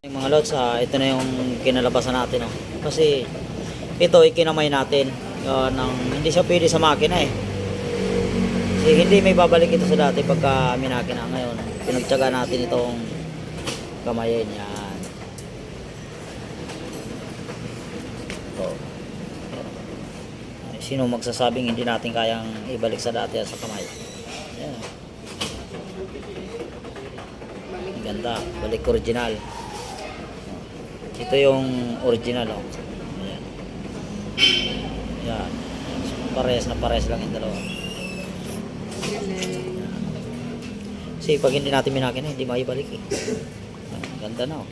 Mga lods, ito na yung kinalabasan natin, oh. Kasi ito ikinamay natin hindi siya pwede sa makina eh. Kasi hindi may babalik ito sa dati pagka minakina. Ngayon pinagtyaga natin itong kamayin yan. So, sino magsasabing hindi natin kayang ibalik sa dati sa kamay? Yan. Ang ganda, balik original. Ito yung original, oh. Ayan. Yan. Parehas na parehas lang yung dalawa. Kasi pag hindi natin minakina, hindi maibalik eh. Ganda na, oh.